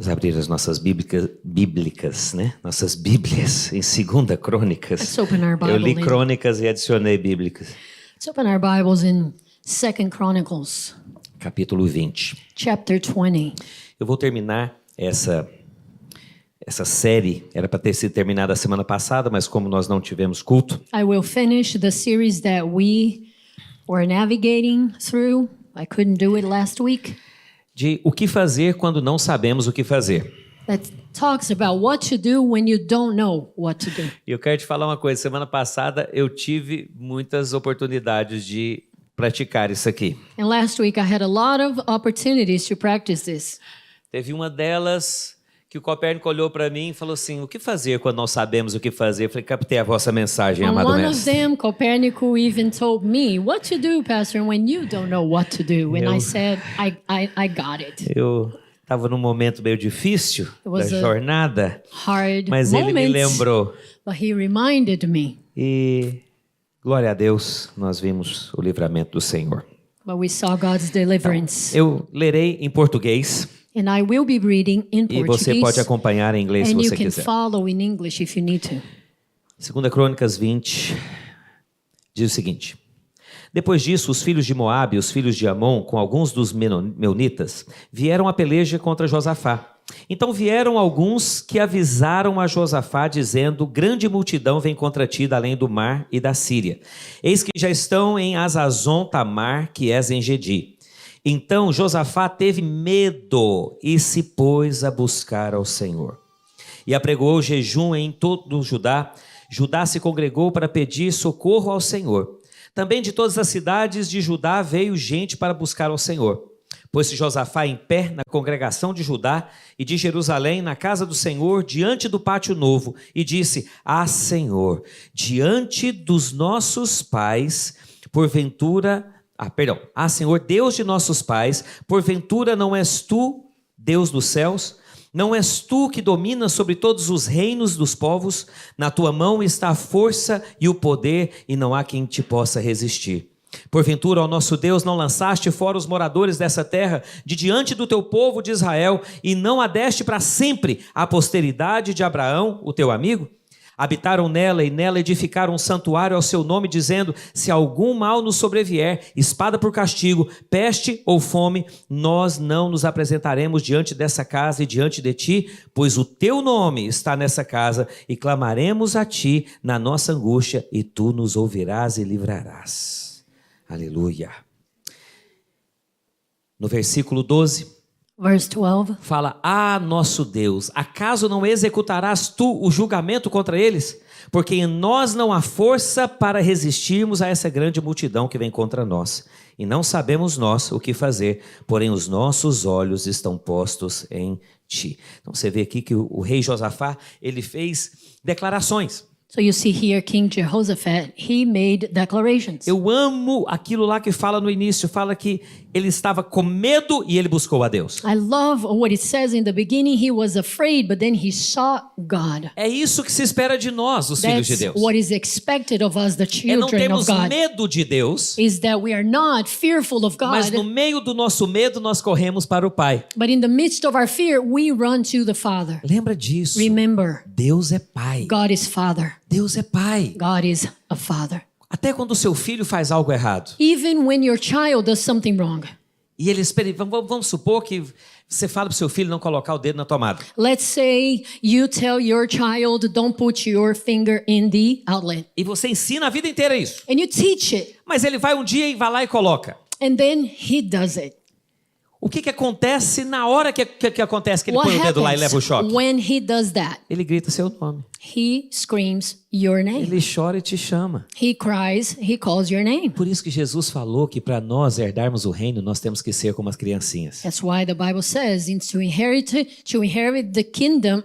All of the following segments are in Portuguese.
Vamos abrir as nossas bíblicas, né? Nossas Bíblias em 2 Crônicas. Let's open our Bible Eu li in- Crônicas e adicionei Bíblicas. Let's open our Bibles in 2 Chronicles, Capítulo 20. chapter 20. Eu vou terminar essa série. Era para ter sido terminada a semana passada, mas como nós não tivemos culto, I will finish the series that we were navigating through. I couldn't do it last week. de o que fazer quando não sabemos o que fazer. That talks about what to do when you don't know what to do. E eu quero te falar uma coisa. Semana passada eu tive muitas oportunidades de praticar isso aqui. And last week I had a lot of opportunities to practice this. Teve uma delas que o Copérnico olhou para mim e falou assim: o que fazer quando não sabemos o que fazer? Eu falei: captei a vossa mensagem, And amado one of mestre. them, Copernicus, even told me, what to do, Pastor, when you don't know what to do. And I said, I got it. Eu estava num momento meio difícil da was a jornada, Hard mas ele me moments, lembrou. but he reminded me. E, glória a Deus, nós vimos o livramento do Senhor. But we saw God's deliverance. Eu lerei em português And I will be reading in e você pode Portuguese. acompanhar em inglês se And you você can quiser. follow in English if you need to. 2 Crônicas 20 diz o seguinte: depois disso, os filhos de Moabe e os filhos de Amon, com alguns dos meunitas, vieram à peleja contra Josafá. Então vieram alguns que avisaram a Josafá, dizendo: grande multidão vem contra ti da além do mar e da Síria. Eis que já estão em Azazon Tamar, que és em Gedi. Então Josafá teve medo e se pôs a buscar ao Senhor. E apregoou jejum em todo o Judá. Judá se congregou para pedir socorro ao Senhor. Também de todas as cidades de Judá veio gente para buscar ao Senhor. Pôs-se Josafá em pé na congregação de Judá e de Jerusalém, na casa do Senhor, diante do pátio novo, e disse: Ah, Senhor, diante dos nossos pais, Ah, Senhor, Deus de nossos pais, porventura não és tu, Deus dos céus? Não és tu que dominas sobre todos os reinos dos povos? Na tua mão está a força e o poder, e não há quem te possa resistir. Porventura, ó nosso Deus, não lançaste fora os moradores dessa terra de diante do teu povo de Israel, e não a deste para sempre a posteridade de Abraão, o teu amigo? Habitaram nela e nela edificaram um santuário ao seu nome, dizendo: se algum mal nos sobrevier, espada por castigo, peste ou fome, nós não nos apresentaremos diante dessa casa e diante de ti, pois o teu nome está nessa casa, e clamaremos a ti na nossa angústia, e tu nos ouvirás e livrarás. Aleluia. No versículo 12... Verse 12. fala: ah, nosso Deus, acaso não executarás tu o julgamento contra eles? Porque em nós não há força para resistirmos a essa grande multidão que vem contra nós. E não sabemos nós o que fazer, porém os nossos olhos estão postos em ti. Então você vê aqui que o rei Josafá, ele fez declarações. So you see here, King Jehoshaphat, he made declarations. Eu amo aquilo lá que fala no início, fala que ele estava com medo e ele buscou a Deus. I love what it says in the beginning. He was afraid, but then he sought God. É isso que se espera de nós, os filhos de That's Deus. what is expected of us, the Não children temos of God. medo de Deus, Is that we are not fearful of mas God, no meio do nosso medo nós corremos para o Pai. but in the midst of our fear, we run to the Father. Lembra disso? Remember, Deus é Pai. God is Father. Deus é Pai. God is a Father. Até quando o seu filho faz algo errado. Even when your child does something wrong. E ele espera, vamos supor que você fala para o seu filho não colocar o dedo na tomada. Let's say you tell your child, don't put your finger in the outlet. E você ensina a vida inteira isso. And you teach it. Mas ele vai um dia e vai lá e coloca. And then he does it. O que acontece na hora que acontece que ele What põe o dedo lá e leva o happens choque? when he does that? Ele grita seu nome. He screams your name. Ele chora e te chama. He cries, he calls your name. Por isso que Jesus falou que para nós herdarmos o reino, nós temos que ser como as criancinhas. That's why the Bible says to inherit the kingdom,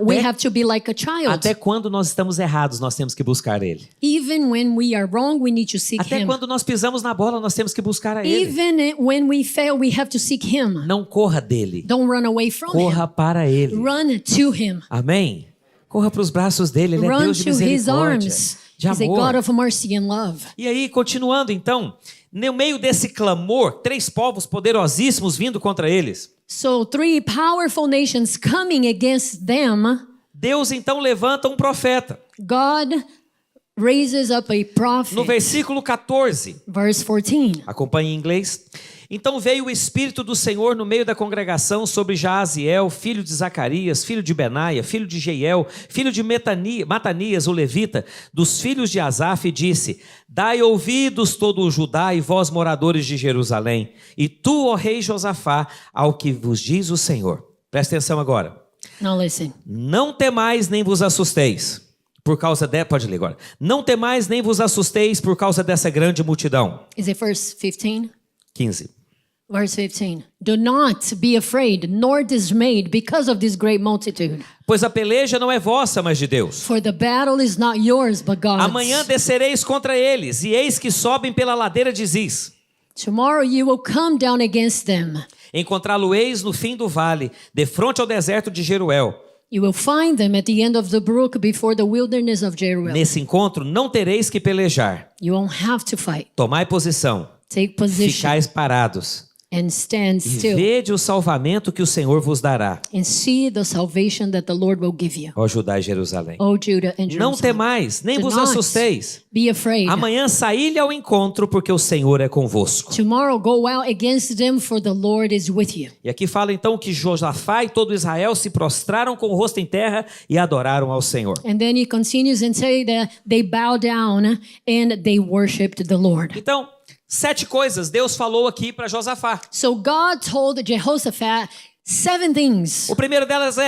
we have to be like a child. Até quando nós estamos errados, nós temos que buscar Ele. Even when we are wrong, we need to seek Até him. quando nós pisamos na bola, nós temos que buscar a Ele. Even when we fail, we have to seek him. Não corra dele, Don't run away from corra para Ele. him. Run to him. Amém? Corra para os braços dele, Ele é Run Deus de to his misericórdia, arms. de He's a God amor. of mercy and love. E aí, continuando então, no meio desse clamor, 3 povos poderosíssimos vindo contra eles. So 3 powerful nations coming against them, Deus então levanta um profeta. God raises up a prophet. No versículo 14, Verse 14. acompanhe em inglês. Então veio o Espírito do Senhor no meio da congregação sobre Jaaziel, filho de Zacarias, filho de Benaia, filho de Jeiel, filho de Matanias, o levita, dos filhos de Asaf, e disse: Dai ouvidos todo o Judá e vós moradores de Jerusalém, e tu, ó rei Josafá, ao que vos diz o Senhor. Presta atenção agora. Now listen. Não temais nem vos assusteis, por causa pode ler agora. Não temais nem vos assusteis por causa dessa grande multidão. Is it verse 15? 15. Verse 15. Do not be afraid nor dismayed because of this great multitude. Pois a peleja não é vossa, mas de Deus. For the battle is not yours, but God's. Amanhã descereis contra eles, e eis que sobem pela ladeira de Ziz. Tomorrow you will come down against them. Encontrá-lo-eis no fim do vale, de frente ao deserto de Jeruel. You will find them at the end of the brook before the wilderness of Jeruel. Nesse encontro não tereis que pelejar. You won't have to fight. Tomai posição, Take position ficais parados, and stand e still vede o salvamento que o Senhor vos dará, and see the salvation that the Lord will give you. ó Judá e Jerusalém. O Judah and Não Jerusalem. temais, nem Do vos not assusteis. Be afraid. Amanhã saí-lhe ao encontro, porque o Senhor é convosco. Tomorrow go out against them, for the Lord is with you. E aqui fala então que Josafá e todo Israel se prostraram com o rosto em terra e adoraram ao Senhor. And then he continues and say that they bow down and they worshipped the Lord. Então, 7 coisas Deus falou aqui para Josafá. So God told Jehoshaphat 7 things. A primeira delas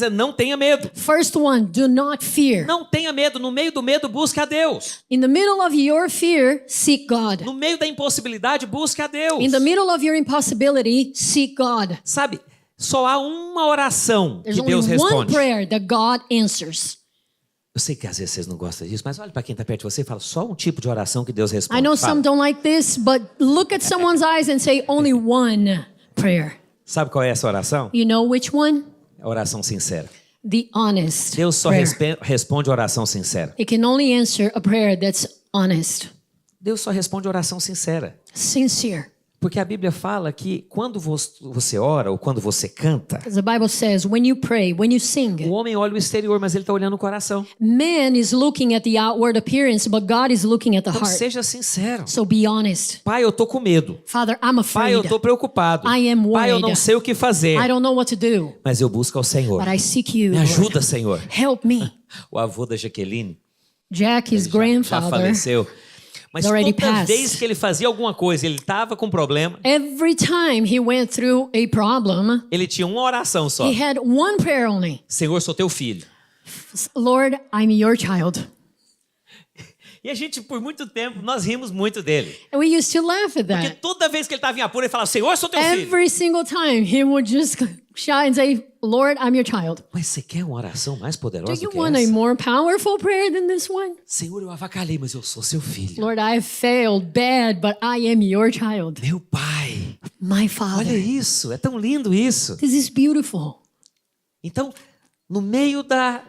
é não tenha medo. First one, do not fear. Não tenha medo. No meio do medo, busque a Deus. In the middle of your fear, seek God. No meio da impossibilidade, busque a Deus. In the middle of your impossibility, seek God. Sabe, só há uma oração There's que Deus only one responde. prayer that God answers. Eu sei que às vezes vocês não gostam disso, mas olha para quem está perto de você e fala só um tipo de oração que Deus responde. I know Fala. some don't like this, but look at someone's eyes and say only one prayer. Sabe qual é essa oração? You know which one? É a oração sincera. The honest Deus só prayer. responde oração sincera. He can only answer a prayer that's honest, Deus só responde oração sincera. sincere. Porque a Bíblia fala que quando você ora ou quando você canta, As the Bible says, when you pray, when you sing, o homem olha o exterior, mas ele está olhando o coração. man is looking at the outward appearance, but God is looking at the Então heart. seja sincero. So be honest. Pai, eu estou com medo. Father, I'm Pai, eu afraid. estou preocupado. I am Pai, eu worried. não sei o que fazer. I don't know what to do, Mas eu busco ao Senhor. but I seek you. Me Lord. ajuda, Senhor. Help me. O avô da Jaqueline Jack, his já grandfather, faleceu. Mas already toda passed. vez que ele fazia alguma coisa, ele estava com problema, every time he went through a problem, ele tinha uma oração só. he had one prayer only. Senhor, sou teu filho. Lord, I'm your child. E a gente, por muito tempo, nós rimos muito dele. And we used to laugh at Porque that. toda vez que ele estava em apuro, ele falava, Senhor, sou teu filho. Every single time he would just shout and say, Lord, I'm your child. Mas você quer uma oração mais Do poderosa you do que want a essa? more powerful prayer than this one? Senhor, eu avacalhei, mas eu sou seu filho. Lord, I have failed bad, but I am your child. Meu pai. My Olha father. isso, é tão lindo isso. This is beautiful. Então, no meio da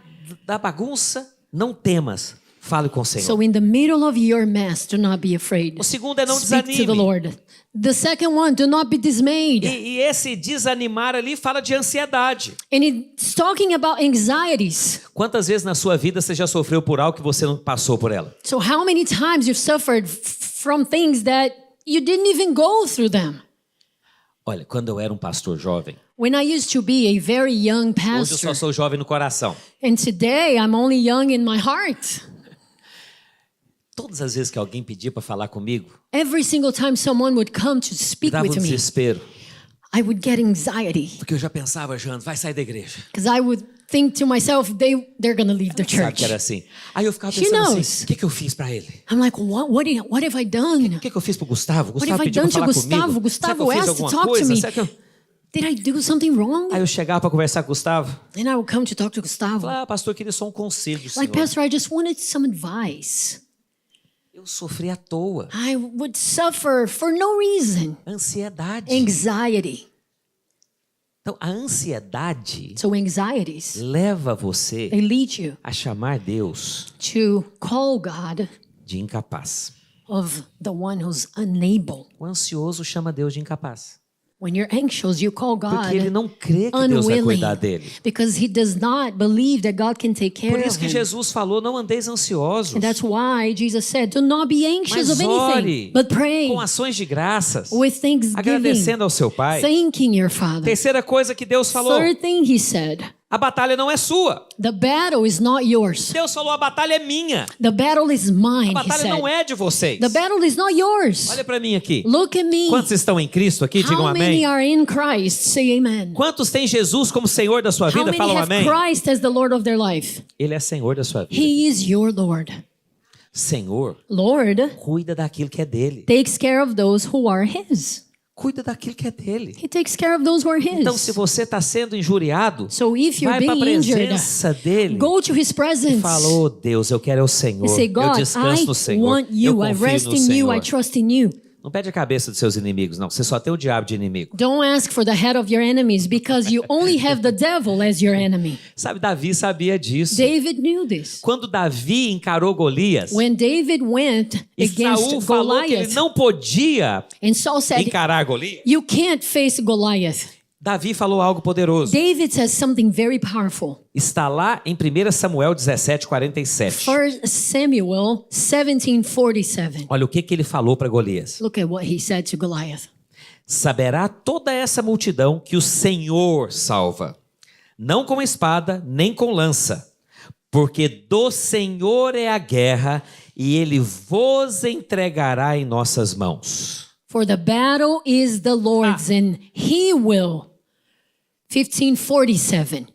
bagunça, não temas. Fale com o Senhor. So in the middle of your mess, do not be afraid. O segundo é não Speak to the desanime. Lord. The second one, do not be dismayed. E esse desanimar ali fala de ansiedade. And it's talking about anxieties. Quantas vezes na sua vida você já sofreu por algo que você não passou por ela? So how many times you've suffered from things that you didn't even go through them? Olha, quando eu era um pastor jovem, When I used to be a very young hoje eu pastor, só sou jovem no coração. and today I'm only young in my heart. Todas as vezes que alguém pedia para falar comigo, Every single time someone would come to me speak dava um with me, desespero. I would get anxiety Porque eu já pensava, Jano, vai sair da igreja. because I would think to myself, they're going to leave the Sabe church. que era assim. Aí eu ficava She pensando knows. assim, o que eu fiz para ele? I'm like, what have I done? O que eu fiz pro Gustavo? What Gustavo have I pediu done para to falar comigo. Gustavo? Será que eu Gustavo fiz asked to alguma talk to coisa? me. Será que eu... Did I do something wrong? Aí eu chegava para conversar com o Gustavo. Then I would come to talk to Gustavo. Falava, pastor, eu queria só um conselho do Like, senhor. Pastor, I just wanted some advice. Eu sofri à toa. I would suffer for no reason. Ansiedade. Anxiety. Então, a ansiedade So anxieties, leva você they lead you a chamar Deus to call God de incapaz. of the one who's unable. O ansioso chama Deus de incapaz. When you're anxious, you call Porque ele God não crê que Deus vai cuidar dele. because he does not believe that God can take care Por of isso que him. Jesus falou, não andeis ansiosos, And that's why Jesus said, do not be anxious mas of ore anything, but pray com ações de graças, with thanksgiving, agradecendo ao seu Pai. thanking your Father. Terceira coisa que Deus falou, Third thing he said, a batalha não é sua. the battle is not yours. Deus falou, a batalha é minha. The battle is A mine, he batalha said. não é de vocês. The battle is not yours. Olha para mim aqui. Look at me. Quantos estão em Cristo aqui? Digam How many amém. are in Christ? Say amen. Quantos têm Jesus como Senhor da sua How vida? many Falam have amém. Christ as the Lord of their life? Ele é Senhor da sua vida. He is your Lord. Senhor, Lord cuida daquilo que é dele. takes care of those who are his. Cuida daquilo que é dele. He takes care of those who are his. Então, se você está sendo injuriado, So if you're vai para a being injured, presença dele go to his e presence fala, oh Deus, eu quero é o Senhor. and say, Eu God, descanso no I Senhor. want Eu you. I confio rest no in you. I Senhor. trust in you. Não pede a cabeça dos seus inimigos, não. Você só tem o diabo de inimigo. Don't ask for the head of your enemies because you only have the devil as your enemy. Sabe, Davi sabia disso. David knew this. Quando Davi encarou Golias, When David went e Saul against falou que ele Goliath, não podia and Saul said, encarar Golias, you can't face Goliath. Davi falou algo poderoso. David says something very powerful. Está lá em 1 Samuel 17:47. 1 Samuel 17:47. Olha o que ele falou para Golias. Look at what he said to Goliath. Saberá toda essa multidão que o Senhor salva, não com espada, nem com lança, porque do Senhor é a guerra e ele vos entregará em nossas mãos. For the battle is the Lord's, and he will. 15:47.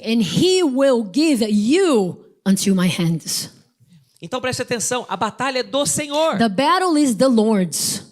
And he will give you unto my hands. Então preste atenção, a batalha é do Senhor. The battle is the Lord's.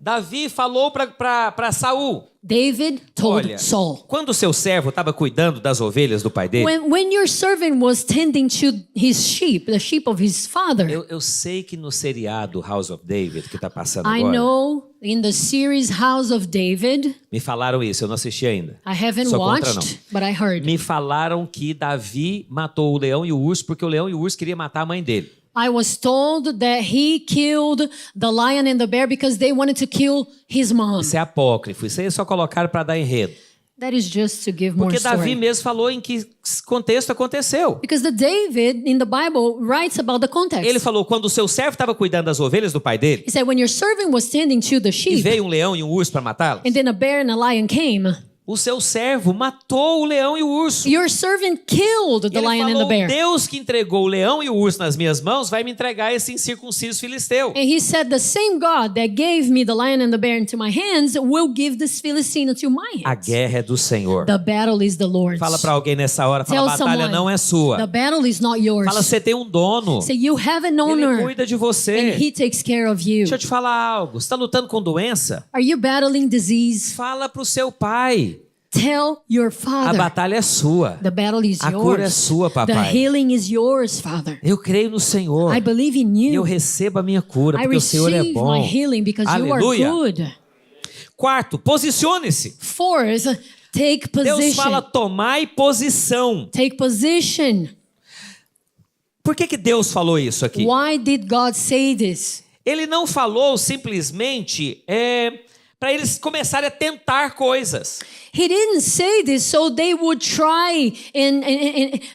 Davi falou para Saul. David told Olha, Saul. quando o seu servo estava cuidando das ovelhas do pai dele, When your servant was tending to his sheep, the sheep of his father, eu sei que no seriado House of David, que está passando I agora, know in the series House of David, me falaram isso, eu não assisti ainda. I haven't Sou contra, watched, but I heard. Me falaram que Davi matou o leão e o urso porque o leão e o urso queriam matar a mãe dele. I was told that he killed the lion and the bear because they wanted to kill his mom. Isso é apócrifo, isso aí só colocaram para dar enredo. That is just to give more Porque Davi story. mesmo falou em que contexto aconteceu. Because the David in the Bible writes about the context. Ele falou quando o seu servo estava cuidando das ovelhas do pai dele, He said when your servant was tending to the e sheep, veio um leão e um urso para matá-los, and then a bear and a lion came, o seu servo matou o leão e o urso. your servant killed E the ele lion and falou, the bear. Deus que entregou o leão e o urso nas minhas mãos vai me entregar esse incircunciso filisteu. And he said, the same God that gave me the lion and the bear into my hands will give this Philistine into my A hands. guerra é do Senhor. The battle is the Lord's. Fala para alguém nessa hora, fala, Tell a batalha someone, não é sua. the battle is not yours. Fala, você tem um dono. Say, you have an Ele owner, cuida de and você. he takes care of you. Deixa eu te falar algo. Você está lutando com doença? Are you battling disease? Fala para o seu pai. Tell your A father. batalha é sua. The battle is A yours. cura é sua, The papai. healing is yours, Father. Eu creio no Senhor. I believe in E eu you. recebo a minha cura, I porque o Senhor é receive bom. my healing because you are Aleluia. good. Quarto, posicione-se. Fourth, take Deus fala, position. tomai posição. Take position. Por que Deus falou isso aqui? Why did God say this? Ele não falou simplesmente para eles começarem a tentar coisas. He didn't say this so they would try and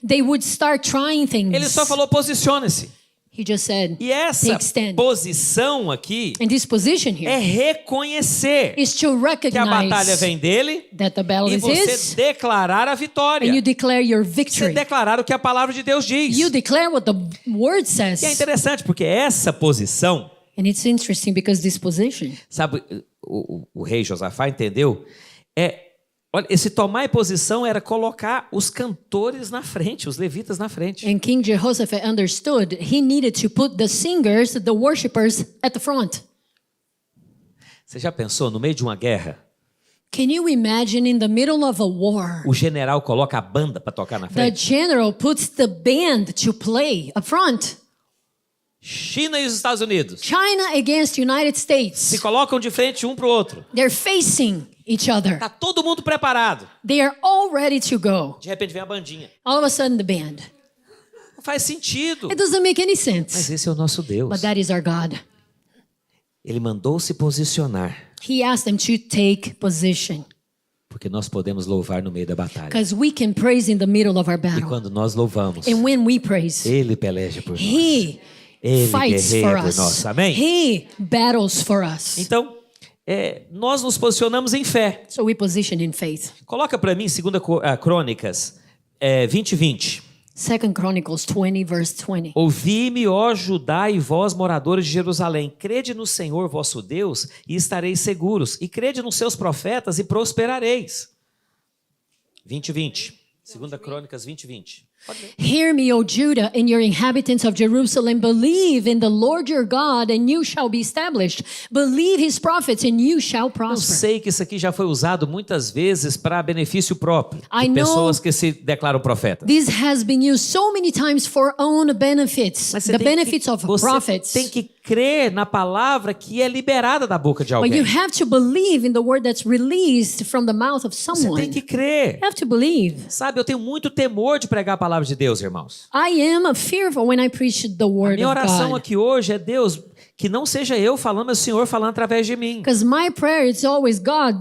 they would start trying things. Ele só falou posicione-se. He just said, E essa take stand. posição aqui And this position é here reconhecer is to que a batalha recognize vem dele that the battle e is você his, declarar a and vitória. you declare your Você victory. declarar o que a palavra de Deus diz. You declare what the word E é says. interessante porque essa posição, And it's interesting because this position, sabe, o rei Josafá entendeu? Olha, esse tomar posição era colocar os cantores na frente, os levitas na frente. and King Jehoshaphat understood he needed to put the singers, the worshipers at the front. Você já pensou no meio de uma guerra? Can you imagine in the middle of a war, O general coloca a banda para tocar na the frente? general puts the band to play up front? China e os Estados Unidos China against United se States. colocam de frente um para o outro. They're facing each other. Tá todo mundo preparado. They are all ready to go. De repente vem a bandinha. All of a sudden, the band. Não faz sentido. It doesn't make any Mas sense. esse é o nosso Deus. But that is our God. Ele mandou se posicionar, He asked them to take position porque nós podemos louvar no meio da batalha. because we can praise in the middle of our E battle. quando nós louvamos, And when we praise, Ele peleja por nós. He Ele fights for guerreia por us. nós. Amém? He battles for us. Então, nós nos posicionamos em fé. So we position in faith. Coloca para mim 2 Crônicas 20:20. 2 Chronicles 20, verse 20. Ouvi-me, ó Judá e vós, moradores de Jerusalém. Crede no Senhor vosso Deus e estareis seguros. E crede nos seus profetas e prosperareis. 20:20. 2 Crônicas 20:20. Hear me, O Judah, and your inhabitants of Jerusalem. Believe in the Lord your God, and you shall be established. Believe his prophets, and you shall Eu prosper. sei que isso aqui já foi usado muitas vezes para benefício próprio. I De know. pessoas que se declaram profetas. This has been used so many times for own benefits, Mas the benefits of você prophets. tem que crer na palavra que é liberada da boca de But alguém. you have to believe in the word that's released from the mouth of Você someone. tem que crer. You have to believe. Sabe, eu tenho muito temor de pregar a palavra de Deus, irmãos. I am fearful when I preach the word Minha of oração God. aqui hoje é, Deus, que não seja eu falando, mas o Senhor falando através de mim. Because my prayer is always, God,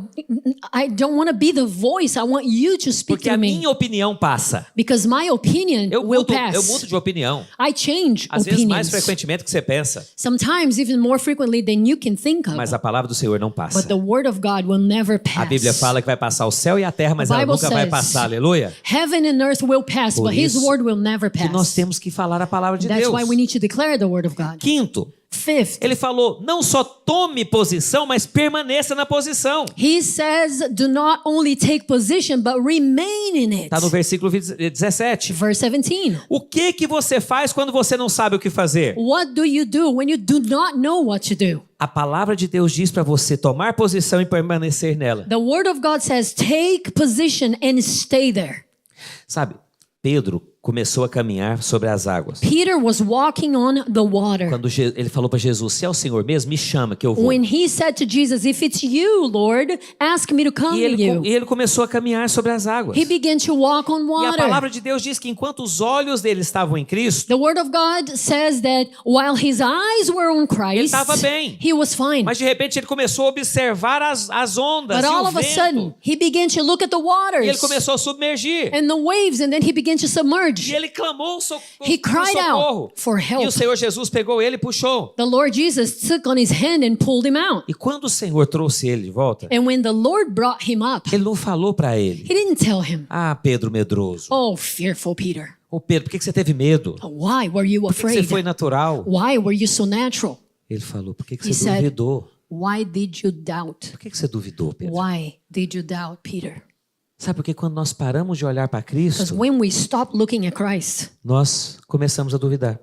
I don't want to be the voice. I want you to speak Porque a through me. minha opinião passa. Because my opinion Eu will mudo, pass. eu mudo de opinião. I change Às vezes mais opinions. frequentemente que você pensa. Sometimes even more frequently than you can think of. Mas a palavra do Senhor não passa. But the word of God will never pass. A Bíblia fala que vai passar o céu e a terra, mas The ela Bible nunca vai says, passar. Aleluia. Heaven and earth will pass, Por but his isso word will never que nós pass. temos que falar a palavra de That's Deus. why we need to declare the word of God. Quinto, Fifth, ele falou, não só tome posição, mas permaneça na posição. he says, do not only take position, but remain in it. Está no versículo 17. Verse 17. O que você faz quando você não sabe o que fazer? What do you do when you do not know what to do? A palavra de Deus diz para você tomar posição e permanecer nela. The word of God says, take position and stay there. Sabe, Pedro começou a caminhar sobre as águas. Peter was walking on the water. Quando ele falou para Jesus, se é o Senhor mesmo, me chama que eu vou. When he said to Jesus, if it's you, Lord, ask me to come E to you. ele começou a caminhar sobre as águas. He began to walk on E a water. palavra de Deus diz que enquanto os olhos dele estavam em Cristo, The word of God says that while his eyes were on Christ, estava bem. he was fine. mas de repente ele começou a observar as ondas But e all o of a vento. sudden, he began to look at the E ele waters começou a submergir. and the waves, and then he began to E submerge. ele clamou He cried socorro. out for help. E o Senhor Jesus pegou ele e puxou. The Lord Jesus took on his hand and pulled him out. E quando o Senhor trouxe ele de volta, And when the Lord brought him up, ele não falou para ele. he didn't tell him, Ah, Pedro medroso. oh, fearful Peter, Ô Pedro, por que você teve medo? why were you Por que você afraid? foi natural? Why were you so natural? Ele falou, por que He você said, duvidou? why did you doubt? Por que você duvidou, Pedro? Why did you doubt, Peter? Sabe por que quando nós paramos de olhar para Because Cristo, when we stop looking at Christ, nós começamos a duvidar.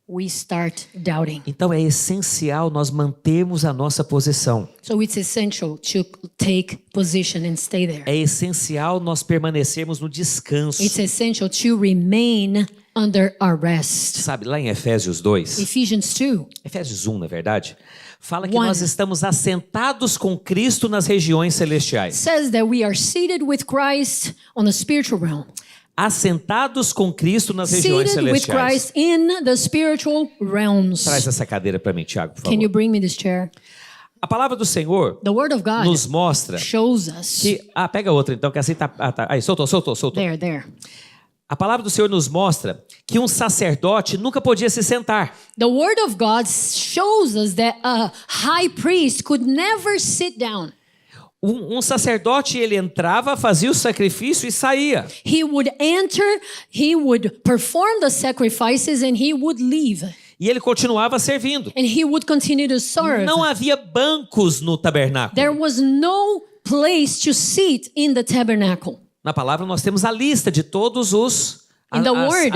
we start doubting. Então é essencial nós mantermos a nossa posição. So it's essential to take position and stay there. É essencial nós permanecermos no descanso. It's essential to remain under arrest. Sabe, lá em Efésios 2, Ephesians 2 Efésios 1, na verdade, fala que One. nós estamos assentados com Cristo nas regiões celestiais. says that we are seated with Christ on the spiritual realm. Assentados com Cristo nas regiões Seated with celestiais. Christ in the spiritual realms. Traz essa cadeira para mim, Tiago, por Can you favor. bring me this chair? A palavra do Senhor The word of God nos mostra shows us. que... Ah, pega outra então, que assim tá... Aí, soltou. There. A palavra do Senhor nos mostra que um sacerdote nunca podia se sentar. The word of God shows us that a high priest could never sit down. Um sacerdote, ele entrava, fazia o sacrifício e saía. He would enter, he would perform the sacrifices, and he would leave. E ele continuava servindo. And he would continue to serve. Não havia bancos no tabernáculo. There was no place to sit in the tabernacle. Na palavra nós temos a lista de todos os In the word,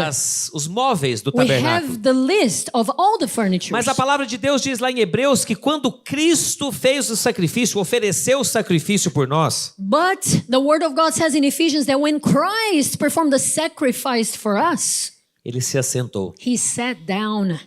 os móveis do we tabernáculo. have the list of all the furniture. Mas a palavra de Deus diz lá em Hebreus que quando Cristo fez o sacrifício, ofereceu o sacrifício por nós, But the word of God says in Ephesians that when Christ performed the sacrifice for us, ele se assentou. he sat down.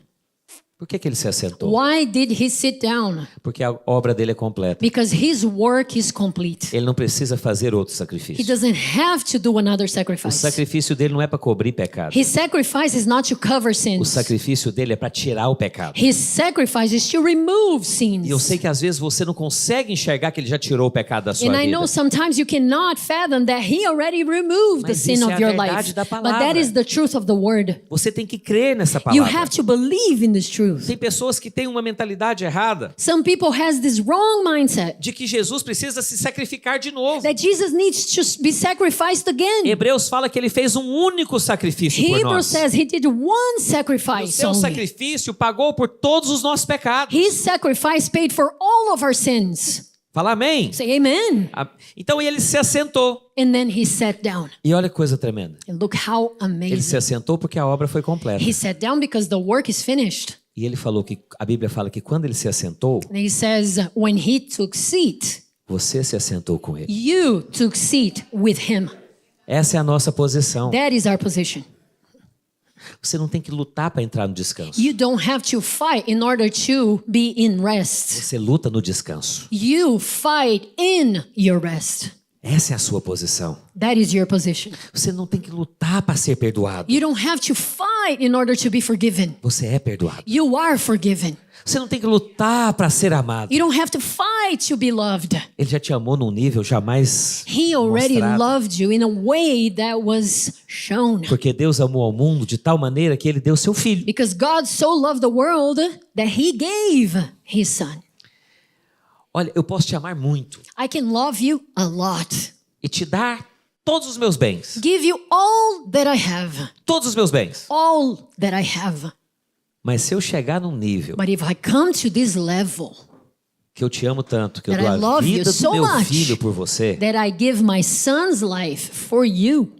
Por que ele se assentou? Why did he sit down? Porque a obra dele é completa. Because his work is complete. Ele não precisa fazer outro He sacrifício. doesn't have to do another O sacrifice. sacrifício dele não é para cobrir pecado. His sacrifice is not to cover O sins. sacrifício dele é para tirar o pecado. His sacrifice is to remove sins. E eu sei que às vezes você não consegue enxergar que ele já tirou o pecado da sua And I vida. know sometimes you cannot fathom that he already removed the Mas sin isso é of a your verdade life. da But palavra. that is the truth of the word. Você tem que crer nessa You palavra. have to believe in this truth. Tem pessoas que têm uma mentalidade errada Some people has this wrong mindset de que Jesus precisa se sacrificar de novo. that Jesus needs to be sacrificed again. Hebreus fala que ele fez um único sacrifício por Hebrews nós. says he did one O sacrifice seu only. sacrifício pagou por todos os nossos pecados. His sacrifice paid for all of our sins. Fala amém. Say amen. Então ele se assentou. And then he sat down. E olha que coisa tremenda. And look how Ele se amazing. assentou porque a obra foi completa. He sat down because the work is finished. E ele falou que a Bíblia fala que quando ele se assentou, And he says, when he took seat, você se assentou com ele. you took seat with him. Essa é a nossa posição. That is our position. Você não tem que lutar para entrar no descanso. You don't have to fight in order to be in rest. Você luta no descanso. You fight in your rest. Essa é a sua posição. That is your position. Você não tem que lutar para ser perdoado. You don't have to fight in order to be forgiven. Você é perdoado. You are forgiven. Você não tem que lutar para ser amado. You don't have to fight to be loved. Ele já te amou num nível jamais He already mostrado. loved you in a way that was shown. Porque Deus amou ao mundo de tal maneira que ele deu seu filho. Because God so loved the world that he gave his son. Olha, eu posso te amar muito I can love you a lot. e te dar todos os meus bens. Give you all that I have. Todos os meus bens. All that I have. Mas se eu chegar num nível But if I come to this level, que eu te amo tanto, que eu That I dou a love you vida do so meu much filho por você, that I give my son's life for you,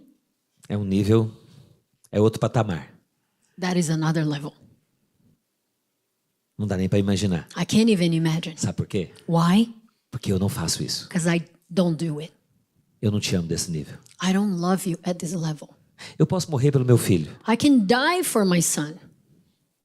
é um nível, é outro patamar. that is another level. Não dá nem para imaginar. I can't even imagine. Sabe por quê? Why? Porque eu não faço isso. Because I don't do it. Eu não te amo desse nível. I don't love you at this level. Eu posso morrer pelo meu filho, I can die for my son,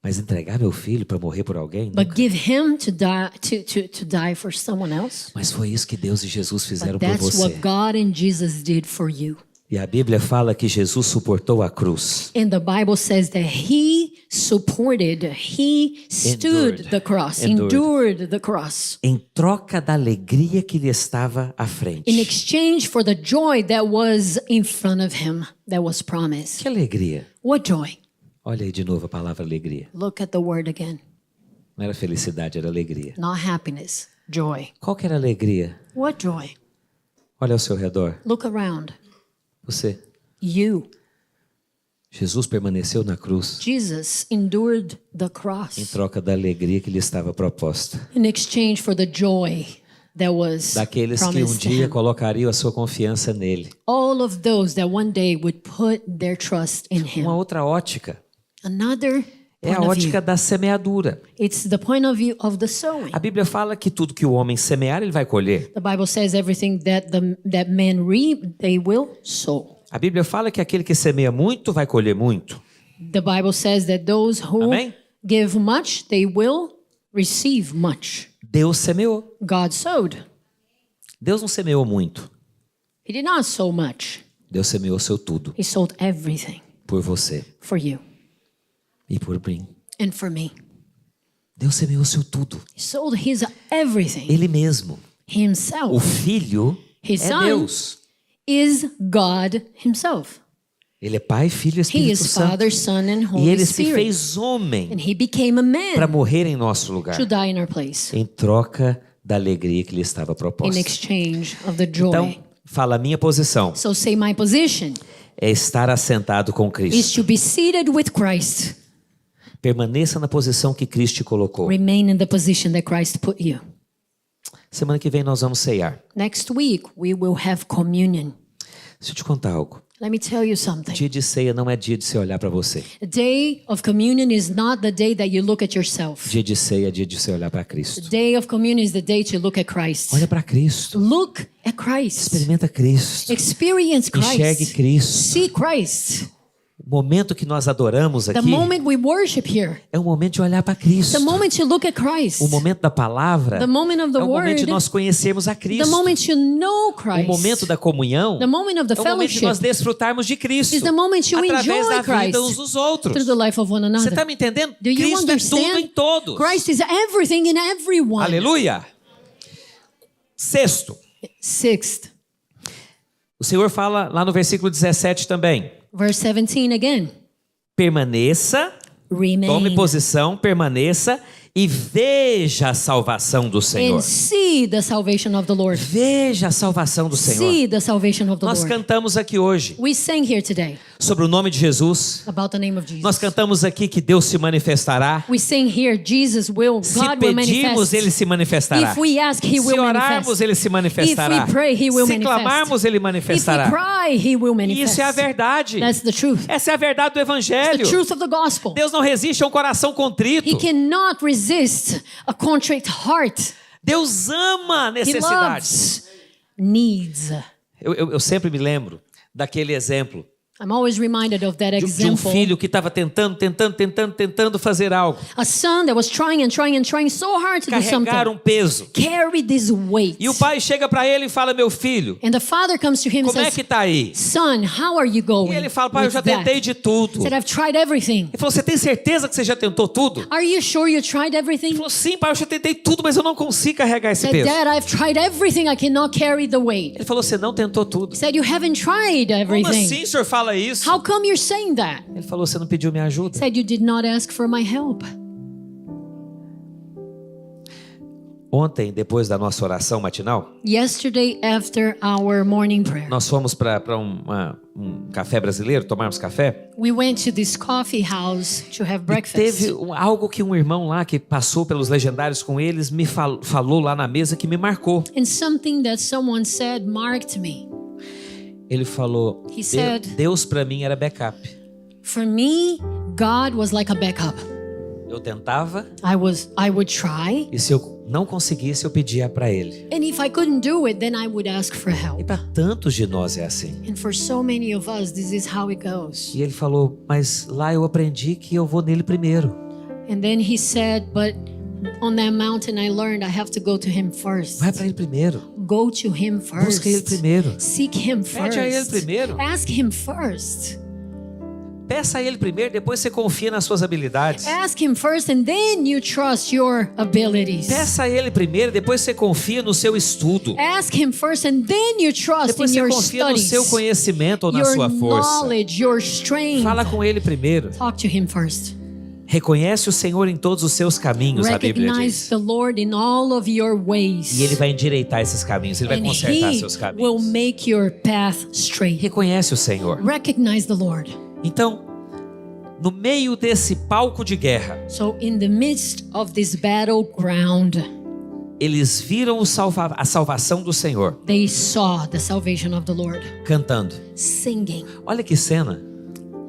mas entregar meu filho para morrer por alguém? but Nunca. give him to die for someone else. Mas foi isso que Deus e Jesus fizeram But por that's você. what God and Jesus did for you. E a Bíblia fala que Jesus suportou a cruz. And the Bible says that he supported, he stood Endured. the cross, Endured. endured the cross. Em troca da alegria que lhe estava à frente. In exchange for the joy that was in front of him, that was promised. Que alegria. What joy? Olha aí de novo a palavra alegria. Look at the word again. Não era felicidade, era alegria. Not happiness, joy. Qual que era a alegria? What joy? Olha ao seu redor. Look around. Você. You. Jesus permaneceu na cruz Jesus endured the em cross troca da alegria que lhe estava proposta. in exchange for the joy that was Daqueles que um promised to dia him. colocariam a sua confiança nele. All of those that one day would put their trust in him. Uma outra ótica Another é a point of ótica view. da semeadura. It's the point of view of the sowing. A Bíblia fala que tudo que o homem semear, ele vai colher. The Bible says everything that men reap, they will sow. A Bíblia fala que aquele que semeia muito vai colher muito. The Bible says that those who Amém? give much, they will receive much. Deus semeou. God sowed. Deus não semeou muito. He did not sow much. Deus semeou seu tudo He sowed everything por você for you e por mim. and for me. Deus semeou seu tudo. He sowed his everything. Ele mesmo. O Himself Filho His é son. Deus. is God himself. Ele é Pai, Filho e He Espírito is Santo. Father, Son, and E Holy ele se Spirit. fez homem And he became a para man morrer em nosso lugar, to die in our place em troca da alegria que lhe estava in proposta. exchange of the joy. Então, fala a minha posição So say my position é estar assentado com is Cristo. to be seated with Christ. Permaneça na posição que Cristo te colocou. Remain in the position that Christ put you. Semana que vem nós vamos ceiar. Next week, we will have communion. Deixa eu te contar algo. Let me tell you something. Dia de ceia não é dia de você olhar para você. The day of communion is not the day that you look at yourself. Dia de ceia é dia de você olhar para The Cristo. day of communion is the day to look at Christ. Olha para Cristo. Look at Christ. Experimenta Cristo. Experience Enxergue Christ. Cristo. See Christ. momento que nós adoramos the aqui moment we worship here, é o momento de olhar para Cristo. the moment you look at Christ, O momento da palavra the moment of the é o momento de word, nós conhecermos a the Cristo. moment you know O Christ, momento da comunhão the moment of the é o momento de fellowship nós desfrutarmos de Cristo is the moment you através enjoy da vida Christ uns dos outros. through the life of one Você another. está me entendendo? Do you Cristo é tudo understand? em todos. Christ is everything in everyone. Aleluia. Sexto, Sixth, o Senhor fala lá no versículo 17 também. verse 17 again. Permaneça, tome Remain posição, permaneça e veja a salvação do Senhor. and see the salvation of the Lord. Veja a salvação do Senhor. See the salvation of the Nós Lord. cantamos aqui hoje We sang here today sobre o nome de Jesus. about the name of Jesus. Nós cantamos aqui que Deus se manifestará. We sing here, Jesus will, Se God will pedirmos, manifest. Ele se manifestará. If we ask, He Se will orarmos, manifest. Ele se manifestará. If we pray, He will Se manifest. clamarmos, Ele If we manifestará. cry, He will E manifest. isso é a verdade. That's the truth. Essa é a verdade do The Evangelho. truth of the gospel. Deus não resiste a um coração contrito. He cannot resist a contrite heart. Deus ama a He necessidade. loves needs. Eu sempre me lembro daquele exemplo I'm always reminded of that de um example. filho que estava tentando fazer algo. A son that was trying so hard to do Carregar something. um peso. Carry this weight. E o pai chega para ele e fala: meu filho, And the father comes to him and como é says, que tá aí? son, how are you going? E ele fala: pai, eu with já that?" tentei de tudo. He said, I've tried everything. Ele falou: você tem certeza que você já tentou tudo? Are you sure you tried Ele everything? falou: sim, pai, eu já tentei tudo, mas eu não consigo carregar esse Said, peso. Dad, I've tried everything. I cannot carry the weight. Ele falou: você não tentou tudo. He said, you haven't tried Como everything. assim o senhor fala isso? How come you're saying that? Ele falou: você não pediu minha ajuda. He said, you did not ask for my help. Ontem, depois da nossa oração matinal, Yesterday, after our morning prayer, nós fomos para um café brasileiro, tomarmos café. we went to this coffee house to have E breakfast. teve algo que um irmão lá que passou pelos legendários com eles me falou lá na mesa que me marcou. And something that someone said marked me. Ele falou: He said- Deus para mim era backup. For me, God was like a backup. Eu tentava I would try, e se eu não conseguisse eu pedia para ele. and if I couldn't do it, then I would ask for E help. para tantos de nós é assim. And for so many of us, this is how it goes. E ele falou: mas lá eu aprendi que eu vou nele primeiro. And then he said, but on that mountain I learned I have to go to him first. Vai para ele primeiro. Go to him first. Busca ele primeiro. Seek him Pede a ele first. primeiro. Ask him first. Peça a ele primeiro, depois você confia nas suas habilidades. Ask him first and then you trust your abilities. Peça a ele primeiro, depois você confia no seu estudo. Ask him first and then you trust Depois in você your confia no studies. seu conhecimento ou na Your sua força. knowledge, your strength. Fala com ele primeiro. Talk to him first. Reconhece o Senhor em todos os seus caminhos, a Bíblia Recognize diz. the Lord in all of your ways. E ele vai endireitar esses caminhos, ele vai And consertar he seus will caminhos. make your path straight. Reconhece o Senhor. Recognize the Lord. Então, no meio desse palco de guerra, So in the midst of this battleground, eles viram a salvação do Senhor they saw the salvation of the Lord. cantando. Singing. Olha que cena.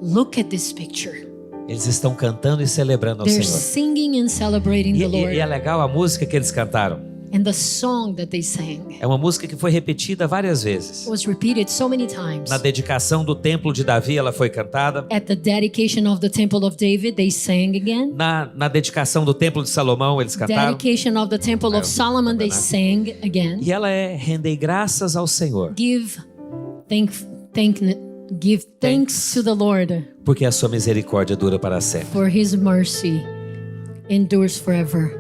Look at this picture. Eles estão cantando e celebrando ao They're Senhor. singing and celebrating the Lord. E é legal a música que eles cantaram. And the song that they sang É uma música que foi repetida várias vezes. was repeated so many times. Na dedicação do templo de Davi, ela foi cantada. At the dedication of the temple of David, they sang again. Na dedicação do templo de Salomão, eles cantaram. Dedication of the temple of Solomon, they sang again. E ela é rendei graças ao Senhor, Give thanks to the Lord, porque a sua misericórdia dura para sempre. for his mercy endures forever.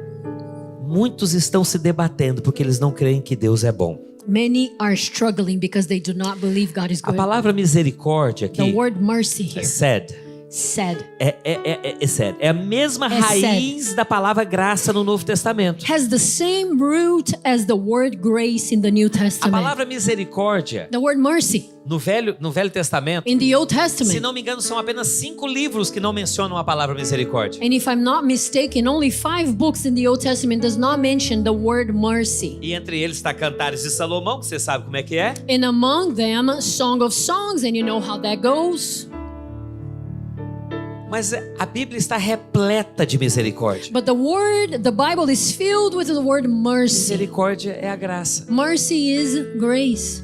Muitos estão se debatendo porque eles não creem que Deus é bom. Many are struggling because they do not believe God is A good. palavra misericórdia The aqui word mercy é here sed. said É a mesma É raiz da palavra graça no Novo Testamento. has the same root as the word grace in the New A Testament. palavra misericórdia The word mercy no Velho Testamento, in the Old se Testament. não me engano, são apenas 5 livros que não mencionam a palavra misericórdia. And if I'm not mistaken, only 5 books in the Old Testament does not mention the word mercy. E entre eles está Cantares de Salomão, que você sabe como é que é. And among them, Song of Songs, and you know how that goes. Mas a Bíblia está repleta de misericórdia. But the Bible is filled with the word mercy. Misericórdia é a graça. Mercy is grace.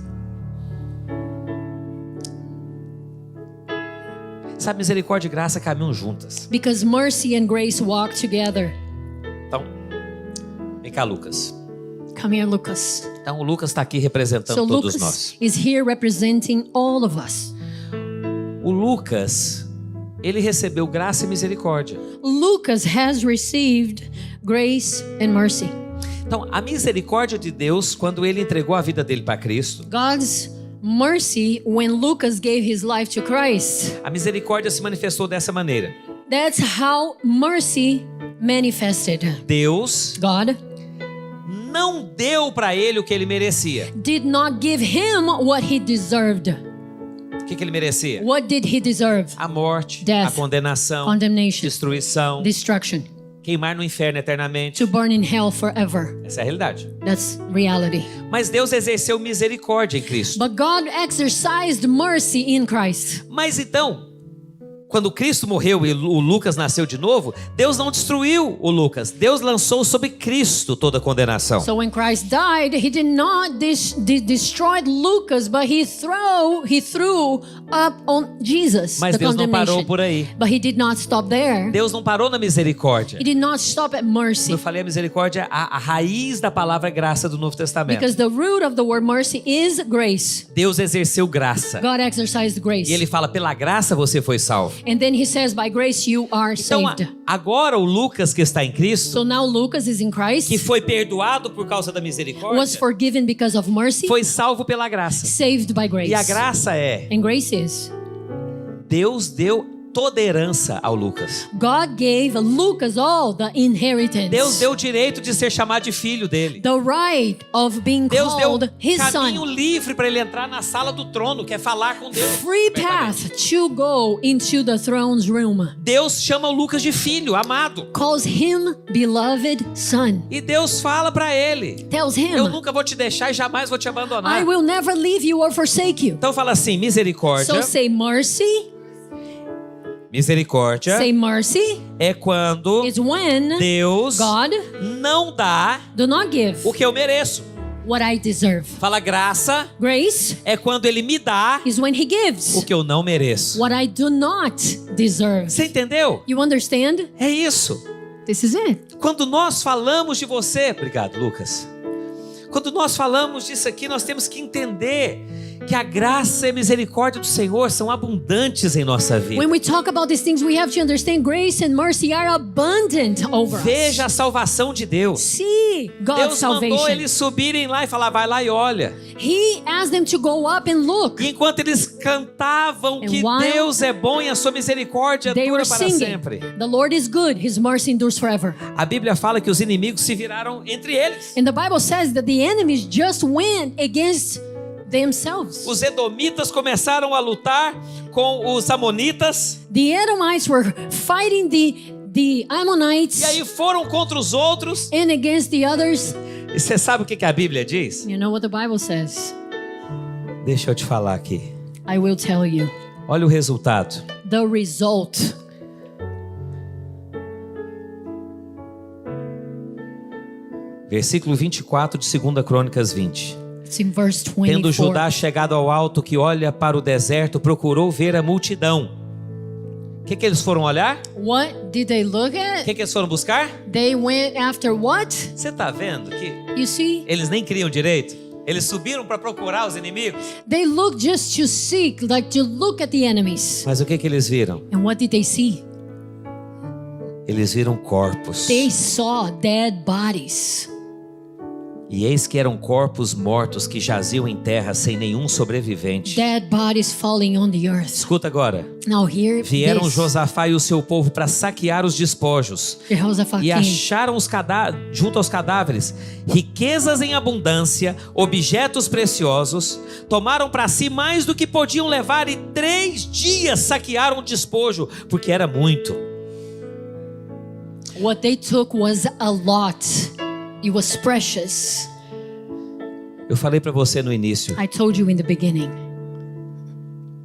Sabe, misericórdia e graça caminham juntas. Because mercy and grace walk together. Então, vem cá, Lucas. Come here, Lucas. Então, o Lucas está aqui representando So todos Lucas nós. is here representing all of us. O Lucas, ele recebeu graça e misericórdia. Lucas has received grace and mercy. Então, a misericórdia de Deus, quando ele entregou a vida dele para Cristo, God's mercy when Lucas gave his life to Christ. a misericórdia se manifestou dessa maneira. That's how mercy manifested. Deus God não deu para ele o que ele merecia. did not give him what he deserved. O que ele merecia? What did he deserve? A morte, Death, a condenação, Condemnation, destruição, destruction, queimar no inferno eternamente. to burn in hell forever. Essa é a realidade. That's reality. Mas Deus exerceu misericórdia em Cristo. But God exercised mercy in Christ. Mas então, quando Cristo morreu e o Lucas nasceu de novo, Deus não destruiu o Lucas. Deus lançou sobre Cristo toda a condenação. So when Christ died, he did not destroy Lucas, but he threw up on Jesus Mas the Deus não condemnation. parou por aí. But he did not stop there. Deus não parou na misericórdia. He did not stop at mercy. Eu falei a misericórdia, a raiz da palavra graça do Novo Testamento. Because the root of the word mercy is grace. Deus exerceu graça. God exercised grace. E ele fala, pela graça você foi salvo. And then he says, by grace you are Então, saved. agora o Lucas que está em Cristo, So now Lucas is in Christ, que foi perdoado por causa da misericórdia, was forgiven because of mercy, foi salvo pela graça. saved by grace. E a graça é, And grace is, Deus deu toda a herança ao Lucas. God gave Lucas all the inheritance. Deus deu o direito de ser chamado de filho dele. The right of being Deus deu called his caminho son. livre para ele entrar na sala do trono, que é falar com Deus. Free path to go into the throne's room. Deus chama o Lucas de filho, amado. Calls him beloved son. E Deus fala para ele, Tells eu him, nunca vou te deixar e jamais vou te abandonar. I will never leave you or forsake you. Então fala assim, misericórdia. So say mercy. Misericórdia Say mercy é quando is when Deus God não dá do not give o que eu mereço. what I deserve. Fala, graça Grace é quando ele me dá is when he gives o que eu não mereço. what I do not deserve. Você entendeu? You understand? É isso. This is it. Quando nós falamos de você, obrigado, Lucas. Quando nós falamos disso aqui, nós temos que entender que a graça e a misericórdia do Senhor são abundantes em nossa vida. When we talk about these things, we have to understand grace and mercy are abundant over us. Veja a salvação de Deus. See God's Deus mandou salvation. eles subirem lá e falar, vai lá e olha. He asked them to go up and look. E enquanto eles cantavam And que while Deus é bom e a sua misericórdia They dura were para singing, sempre. the Lord is good, His mercy endures forever. A Bíblia fala que os inimigos se viraram entre eles. And the Bible says that the enemies just went against themselves. Os edomitas começaram a lutar com os amonitas. The Edomites were fighting the Ammonites E aí foram contra os outros. and against the others. E você sabe o que a Bíblia diz? You know what the Bible says? Deixa eu te falar aqui. I will tell you. Olha o resultado. The result. Versículo 24 de 2 Crônicas 20. It's in verse Tendo 24. Judá chegado ao alto que olha para o deserto, procurou ver a multidão. O que eles foram olhar? What did they look O at? que eles foram buscar? They went after what? Você está vendo que You see? eles nem criam direito? Eles subiram para procurar os inimigos. They looked just to seek, like to look at the enemies. Mas o que eles viram? And what did they see? Eles viram corpos. They saw dead bodies. E eis que eram corpos mortos que jaziam em terra sem nenhum sobrevivente. Dead bodies falling on the earth. Escuta agora. Now here Vieram this. Josafá e o seu povo para saquear os despojos. Jehoshaphat E came. acharam junto aos cadáveres riquezas em abundância, objetos preciosos. Tomaram para si mais do que podiam levar e 3 dias saquearam o despojo, porque era muito. What they took was a lot. It was precious. Eu falei para você no início I told you in the beginning.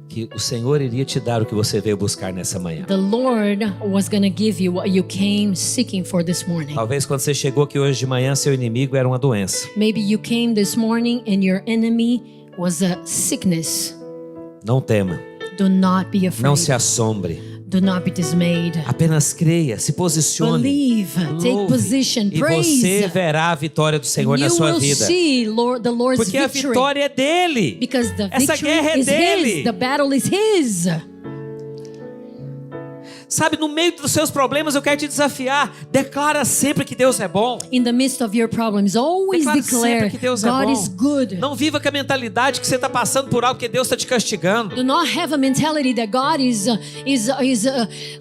que o Senhor iria te dar o que você veio buscar nessa manhã. The Lord was going to give you what you came seeking for this morning. Talvez quando você chegou aqui hoje de manhã, seu inimigo era uma doença. Maybe you came this morning and your enemy was a sickness. Não tema. Do not be afraid. Não se assombre. Do not be dismayed. Apenas creia, se posicione, Believe, take louve, position, e praise. você verá a vitória do Senhor na You sua will vida. see the Lord's Porque a victory. vitória é dele. Because the Essa victory guerra é is dele. His. The battle is His. Sabe, no meio dos seus problemas, eu quero te desafiar. Declara sempre que Deus é bom. In the midst of your problems, always Declara sempre declare que Deus é God bom. is good. Não viva com a mentalidade que você está passando por algo que Deus está te castigando. Do not have a mentality that God is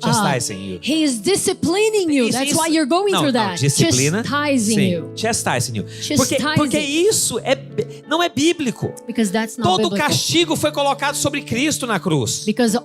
Chastising you. He is disciplining you. That's why you're going through that. Disciplina. Chastising Sim, you. chastising you. Chastising. Porque isso não é bíblico. Because that's not Todo o biblical. castigo foi colocado sobre Cristo na cruz. Because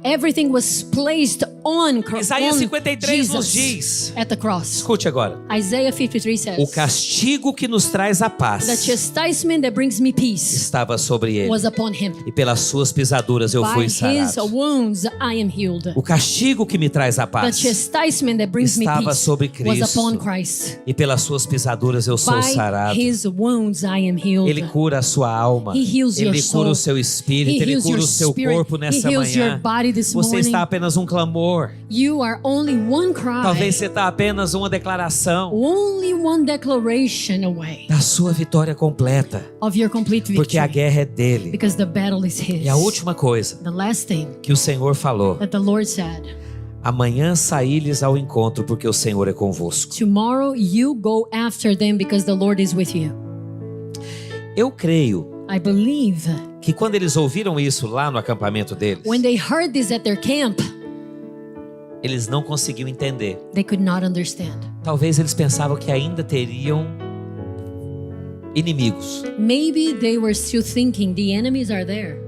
everything was placed on Isaías 53 nos Jesus diz. at the cross. Escute agora. Isaiah 53 says, O castigo que nos traz a the paz chastisement that brings me peace estava sobre ele. was upon him. E pelas suas pisaduras eu By fui his sarado. wounds I am healed. O castigo que me traz a The paz chastisement that brings me estava peace sobre was Cristo. upon Christ. E pelas suas pisaduras eu sou By sarado. his wounds I am healed. Ele cura a sua alma. He heals your Ele cura soul. o seu espírito. He Ele heals cura your o seu spirit. corpo nessa He heals manhã. your body this Você morning. está apenas um clamor. You are only one cry, Talvez você está apenas uma declaração only one declaration away da sua vitória completa. of your complete Porque a victory. guerra é dele. Because the battle is His. E a última coisa The last thing que o Senhor falou: that the Lord said, amanhã saí-lhes ao encontro, porque o Senhor é convosco. tomorrow you go after them because the Lord is with you. Eu creio I believe que quando eles ouviram isso lá no acampamento deles, when they heard this at their camp, eles não conseguiam entender. they could not understand. Talvez eles pensavam que ainda teriam inimigos. Maybe they were still thinking the enemies are there.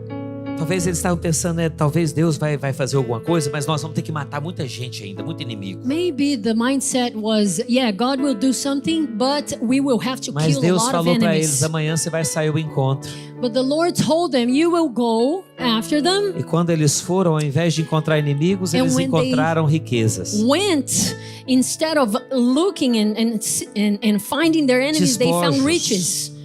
Talvez eles estavam pensando, talvez Deus vai fazer alguma coisa, mas nós vamos ter que matar muita gente ainda, muito inimigo. Maybe the mindset was, yeah, God will do something, but we will have to Mas kill a Deus lot of falou para eles: enemies. amanhã você vai sair ao encontro. But the Lord told them, you will go after them. E quando eles foram, ao invés de encontrar inimigos, And eles when they encontraram riquezas. Went, instead of looking and finding their enemies, they found Despojos. riches.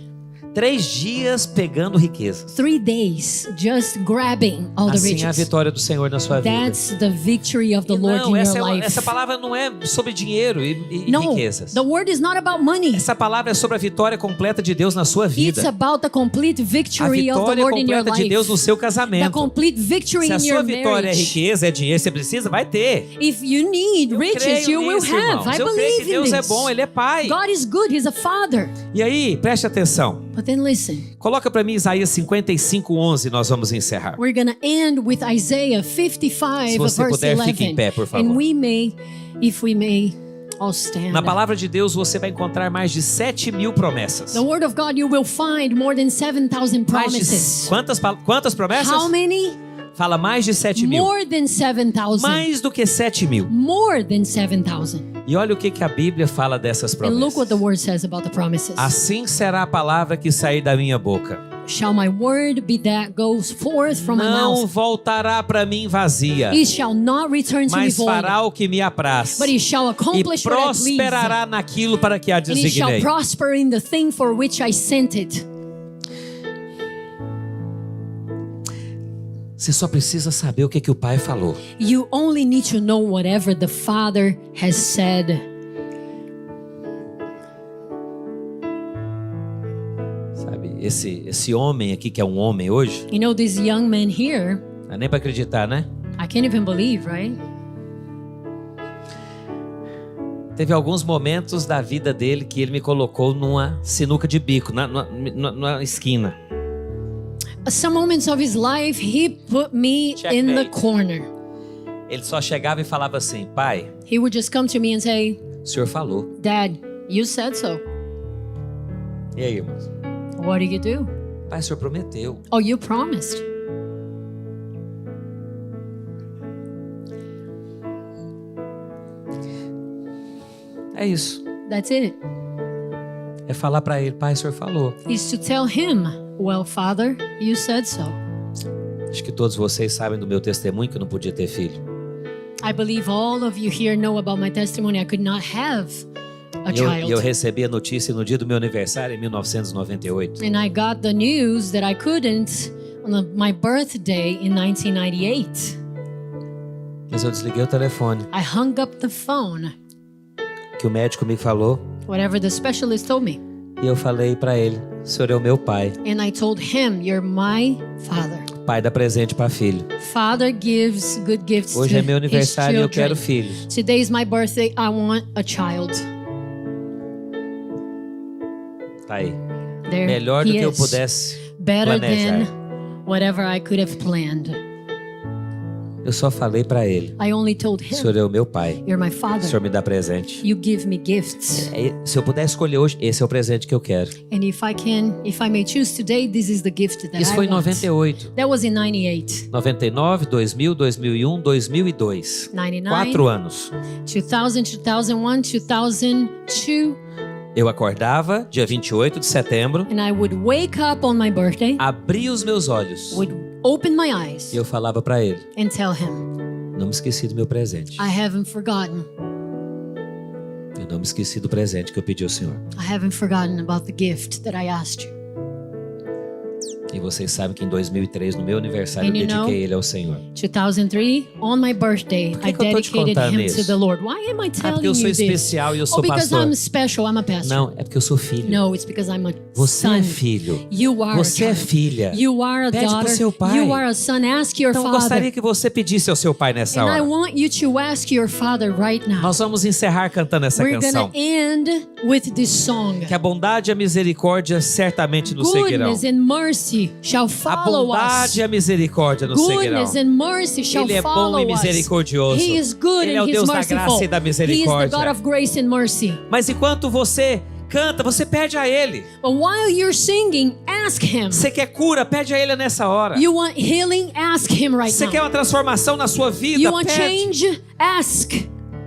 3 dias pegando riquezas. 3 days just grabbing all the Assim é a riches. vitória do Senhor na sua vida. That's the victory of the Lord Não, in essa, your life. essa palavra não é sobre dinheiro e No, riquezas. the word is not about money. Essa palavra é sobre a vitória completa de Deus na sua It's vida. about the complete A victory of the vitória Lord in your completa de Deus no life. seu The casamento. complete victory Se a in sua your vitória é marriage. riqueza, é dinheiro, você precisa, vai ter. If you need Eu riches, creio you will nisso, have. irmãos. I Eu creio que believe in Deus é this. bom, Ele é Pai. God is good. He's a father. E aí, preste atenção. But then listen. Coloca para mim Isaías 55:11, nós vamos encerrar. We're going to end with Isaiah 55, Se você verse puder, 11. fique em pé, por favor. And we may, if we may, all stand. Na palavra de Deus você vai encontrar mais de 7.000 promessas. The word of God, you will find more than 7,000 Mais de promises. quantas promessas? How many? Fala mais de 7.000. More than 7,000. Mais do que 7.000. More than 7,000. E olha o que a Bíblia fala dessas And look what promessas. the word says about the promises. Assim será a palavra que sair da minha boca. Shall my word be that goes forth from my Não mouth? voltará para mim vazia, It shall not return to me mas void, fará o que me apraz. but it shall E accomplish what I please. prosperará naquilo para que a And it shall designei. prosper in the thing for which I sent it. Você só precisa saber o que o Pai falou. You only need to know whatever the Father has said. Sabe, esse homem aqui que é um homem hoje, You know, this young man here, não dá nem para acreditar, né? I can't even believe, right? Teve alguns momentos da vida dele que ele me colocou numa sinuca de bico, na esquina. Some moments of his life, he put me in the Checkmate. corner. Ele só chegava e falava assim: Pai, He would just come to me and say, o Senhor falou. Dad, you said so. E aí, irmãos? What do you do? Pai, o Senhor prometeu. Oh, you promised. É isso. That's it. É falar para ele: Pai, o Senhor falou. Is to tell him, well, Father, you said so. Acho que todos vocês sabem do meu testemunho que eu não podia ter filho. I believe all of you here know about my testimony. I could not have a E eu child. recebi a notícia no dia do meu aniversário, em 1998. And I got the news that I couldn't on my birthday in 1998. Mas eu desliguei o telefone. I hung up the phone, Que o médico me falou. whatever the specialist told me. E eu falei para ele: o senhor é o meu pai. And I told him, you're my father. Pai dá presente para filho. Father gives good gifts Hoje to é meu his aniversário e eu quero children. filho. Today is my birthday. I want a child. Tá aí. There Melhor do he que eu is. pudesse Better planejar. than whatever I could have planned. Eu só falei para ele: I only told o senhor him, é o meu pai. you're my O senhor father. me dá presente. You give me gifts. Se eu puder escolher hoje, esse é o presente que eu quero. And if I may choose today, this is the gift that Isso I foi em want. 98. That was in 98. 99, 2000, 2001, 2002. 99. 4 anos. 2000, 2001, 2002. Eu acordava dia 28 de setembro, And I would wake up on my birthday, abria os meus olhos would open my eyes e eu falava para ele: and tell him, não me esqueci do meu presente. I haven't forgotten. Eu não me esqueci do presente que eu pedi ao Senhor. I haven't forgotten about the gift that I asked you. E vocês sabem que em 2003, no meu aniversário, eu And you dediquei know, ele ao Senhor. 2003, on my birthday, que I que eu tô te dedicated contando him isso? to the Lord. Why am I Ah, telling porque eu sou you this? especial e eu Oh, sou because pastor. I'm special, I'm a pastor. Não, é porque eu sou filho. No, it's because I'm a Você son. é filho. You are Você a é child. filha. You are a Pede pro daughter. seu pai. You are a son. Ask your Então eu father. gostaria que você pedisse ao seu pai nessa And I hora. want you to ask your father right now. Nós vamos encerrar cantando essa We're canção. gonna end with this song. Que a bondade e a misericórdia certamente nos seguirão. Goodness and mercy shall A follow bondade us. e a misericórdia nos seguirão. Goodness and mercy shall Ele é bom follow e us. misericordioso. He is good Ele é and o He is Deus da merciful. graça e da He is the misericórdia. God of grace and mercy. Mas enquanto você canta, você pede a Ele. But while you're singing, ask Him. Você quer cura, pede a Ele nessa hora. You want healing? Ask Him right Você quer now. uma transformação na sua vida, You want pede. change? Ask.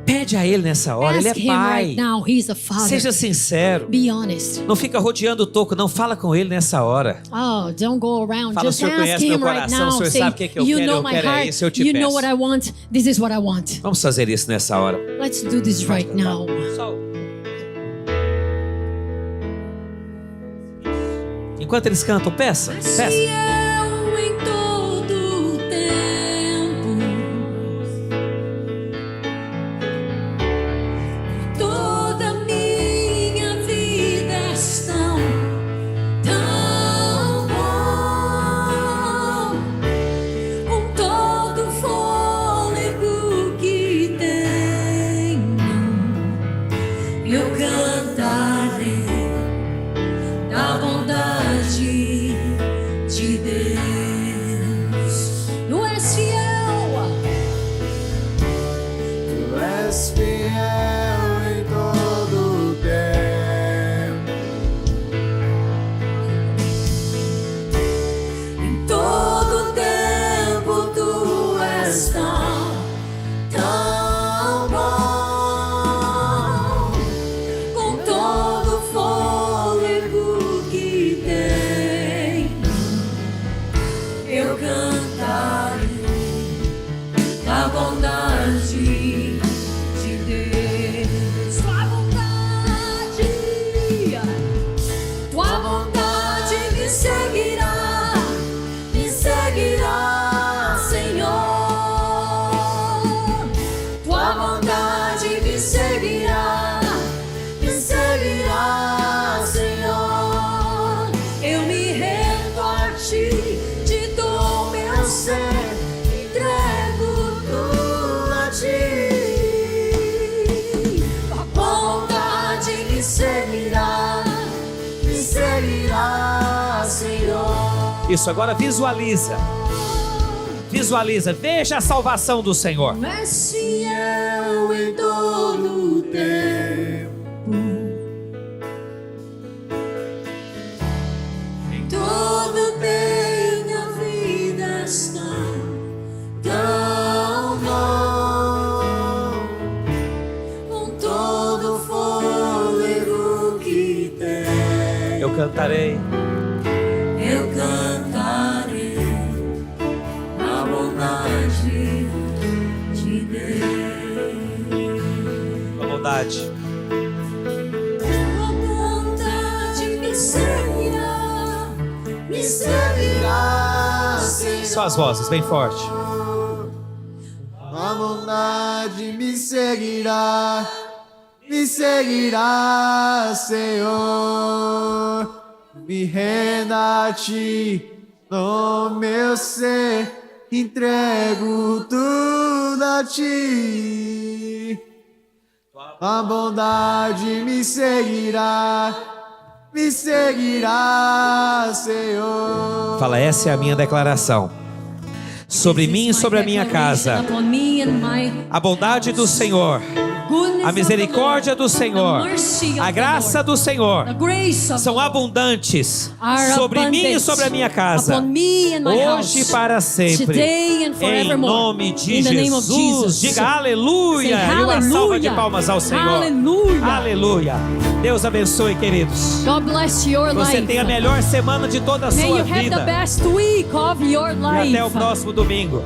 Pede a Ele nessa hora. Ele Ask é Him Pai. right now. He's a Father. Seja sincero. Be honest. Não fica rodeando o toco, não. Fala com Ele nessa hora. Oh, don't go around. Fala, Just o Senhor ask conhece Him meu right coração, now. o Senhor Say, sabe o que eu you quero, know eu my quero é heart. isso, eu te You know peço. what I want. This is what I want. Vamos fazer isso nessa hora. Let's do this right now. Enquanto eles cantam, peça. Peça. Fiel em todo o tempo, toda minha vida és tão bom, com todo o fôlego que tenho, eu cantarei da bondade de Deus. Tu és fiel, Tu és fiel em todo o tempo. em todo tempo tu és tão bom, com todo o fôlego que tenho, eu cantarei da bondade de Deus. Tua bondade me seguirá, Senhor. Tua bondade me seguirá, Senhor. Eu me rendo a ti, te dou meu ser, entrego tudo a ti. Tua bondade me seguirá, Senhor. Isso, agora visualiza. Visualiza, veja a salvação do Senhor. És fiel em todo o tempo, em todo minha vida está tão bom, com todo o fôlego que tem, Eu cantarei. eu cantarei a bondade de Deus. A bondade. A bondade me seguirá, Só as vozes, bem forte. A bondade me seguirá, Senhor. Me rendo a ti, no meu ser, entrego tudo a ti. A bondade me seguirá, Senhor. Fala, essa é a minha declaração. Sobre mim e sobre a minha casa. A bondade do Senhor, a misericórdia do Senhor, a graça do Senhor são abundantes sobre mim e sobre a minha casa, hoje e para sempre, em nome de Jesus. Diga aleluia e uma salva de palmas ao Senhor. Aleluia. Deus abençoe, queridos. Você tem a melhor semana de toda a sua vida. E até o próximo domingo.